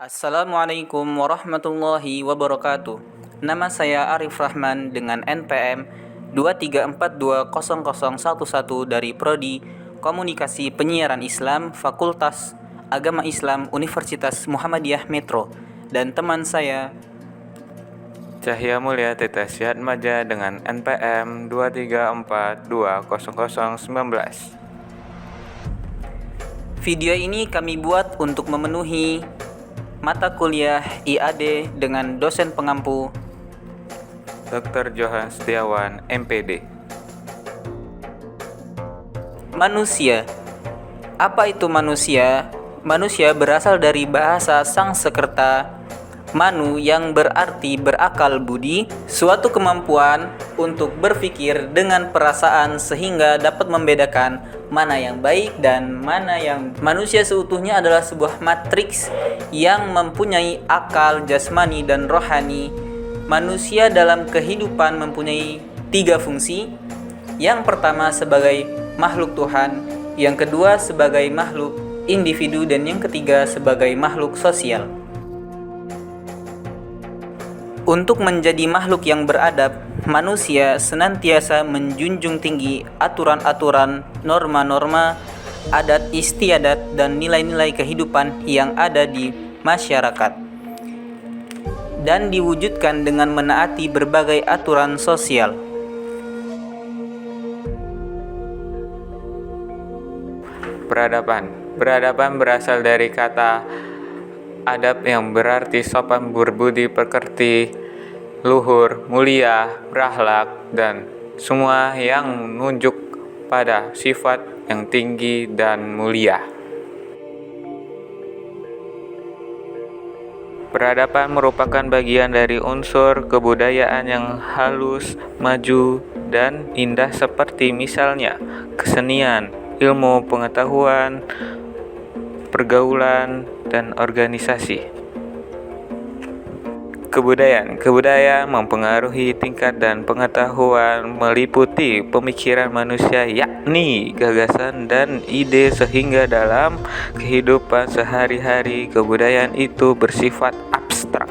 Assalamualaikum warahmatullahi wabarakatuh. Nama saya Arif Rahman dengan NPM 234200011 dari Prodi Komunikasi Penyiaran Islam Fakultas Agama Islam Universitas Muhammadiyah Metro, dan teman saya Cahya Mulia Tetes Yatmaja dengan NPM 234200019. Video ini kami buat untuk memenuhi mata kuliah IAD dengan dosen pengampu Dr. Johan Setiawan, MPD. Manusia. Apa itu manusia? Manusia berasal dari bahasa Sanskerta manu yang berarti berakal budi, suatu kemampuan untuk berpikir dengan perasaan sehingga dapat membedakan mana yang baik dan mana yang manusia seutuhnya adalah sebuah matriks yang mempunyai akal jasmani dan rohani. Manusia dalam kehidupan mempunyai 3 fungsi. Yang pertama sebagai makhluk Tuhan, yang kedua sebagai makhluk individu, dan yang ketiga sebagai makhluk sosial. Untuk menjadi makhluk yang beradab, manusia senantiasa menjunjung tinggi aturan-aturan, norma-norma, adat istiadat, dan nilai-nilai kehidupan yang ada di masyarakat, dan diwujudkan dengan menaati berbagai aturan sosial. Peradaban berasal dari kata adab yang berarti sopan, berbudi pekerti, luhur, mulia, berakhlak, dan semua yang menunjuk pada sifat yang tinggi dan mulia. Peradaban merupakan bagian dari unsur kebudayaan yang halus, maju, dan indah seperti misalnya kesenian, ilmu pengetahuan, pergaulan, dan organisasi. Kebudayaan mempengaruhi tingkat dan pengetahuan meliputi pemikiran manusia, yakni gagasan dan ide, sehingga dalam kehidupan sehari-hari kebudayaan itu bersifat abstrak.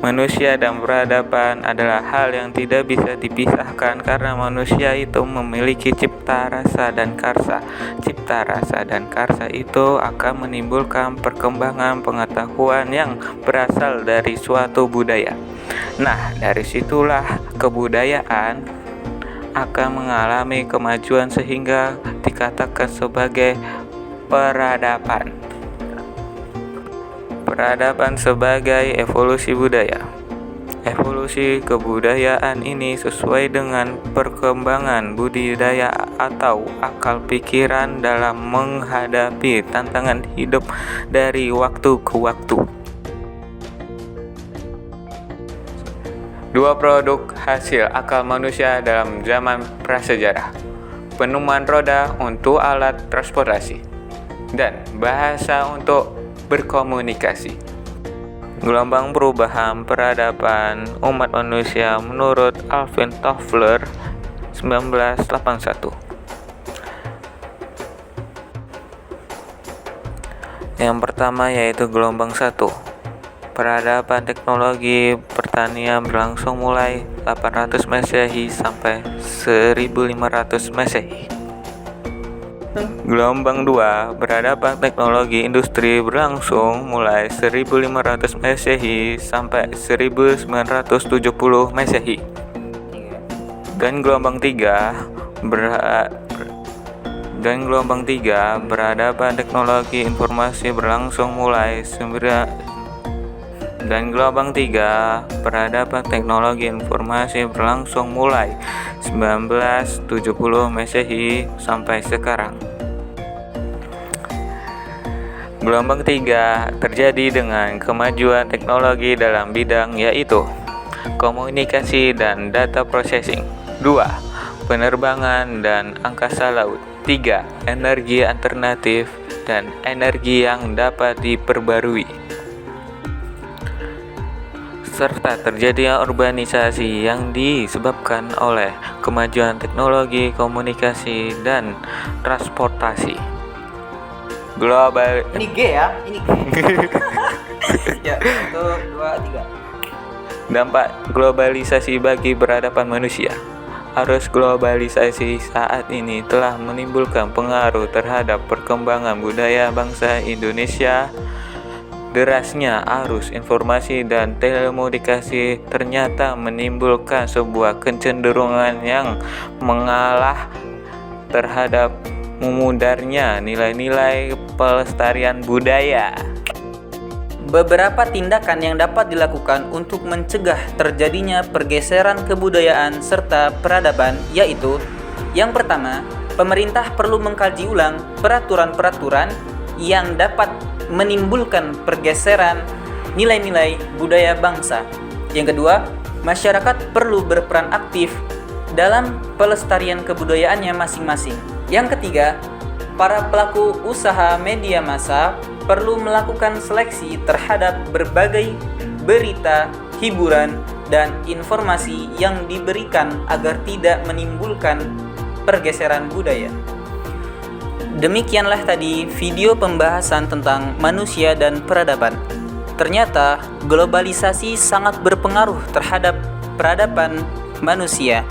Manusia dan peradaban adalah hal yang tidak bisa dipisahkan karena manusia itu memiliki cipta rasa dan karsa. Cipta rasa dan karsa itu akan menimbulkan perkembangan pengetahuan yang berasal dari suatu budaya. Nah, dari situlah kebudayaan akan mengalami kemajuan sehingga dikatakan sebagai peradaban. Peradaban sebagai evolusi budaya. Evolusi kebudayaan ini sesuai dengan perkembangan budidaya atau akal pikiran dalam menghadapi tantangan hidup dari waktu ke waktu. 2 produk hasil akal manusia dalam zaman prasejarah: penemuan roda untuk alat transportasi dan bahasa untuk berkomunikasi. Gelombang perubahan peradaban umat manusia menurut Alvin Toffler 1981. Yang pertama yaitu gelombang 1. Peradaban teknologi pertanian berlangsung mulai 800 Masehi sampai 1500 Masehi. Gelombang 2, peradaban teknologi industri berlangsung mulai 1500 Masehi sampai 1970 Masehi. Dan gelombang 3, peradaban teknologi informasi berlangsung mulai peradaban teknologi informasi berlangsung mulai 1970 Masehi sampai sekarang. Gelombang 3 terjadi dengan kemajuan teknologi dalam bidang yaitu komunikasi dan data processing. 2. Penerbangan dan angkasa laut. 3. Energi alternatif dan energi yang dapat diperbarui. Serta terjadinya urbanisasi yang disebabkan oleh kemajuan teknologi komunikasi dan transportasi. Global Ini G ya, ini G. Ya, 1, 2, 3. Dampak globalisasi bagi peradaban manusia. Arus globalisasi saat ini telah menimbulkan pengaruh terhadap perkembangan budaya bangsa Indonesia. Derasnya arus informasi dan telekomunikasi ternyata menimbulkan sebuah kecenderungan yang mengalah terhadap memudarnya nilai-nilai pelestarian budaya. Beberapa tindakan yang dapat dilakukan untuk mencegah terjadinya pergeseran kebudayaan serta peradaban yaitu: yang pertama, pemerintah perlu mengkaji ulang peraturan-peraturan yang dapat menimbulkan pergeseran nilai-nilai budaya bangsa. Yang kedua, masyarakat perlu berperan aktif dalam pelestarian kebudayaannya masing-masing. Yang ketiga, para pelaku usaha media massa perlu melakukan seleksi terhadap berbagai berita, hiburan, dan informasi yang diberikan agar tidak menimbulkan pergeseran budaya. Demikianlah tadi video pembahasan tentang manusia dan peradaban. Ternyata globalisasi sangat berpengaruh terhadap peradaban manusia.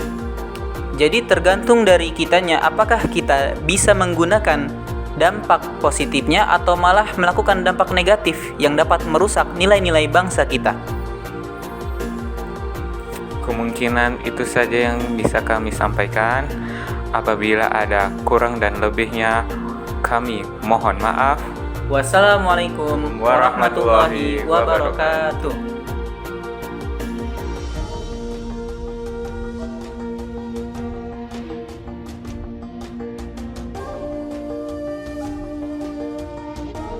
Jadi tergantung dari kitanya apakah kita bisa menggunakan dampak positifnya atau malah melakukan dampak negatif yang dapat merusak nilai-nilai bangsa kita. Kemungkinan itu saja yang bisa kami sampaikan. Apabila ada kurang dan lebihnya, kami mohon maaf. Wassalamualaikum warahmatullahi wabarakatuh.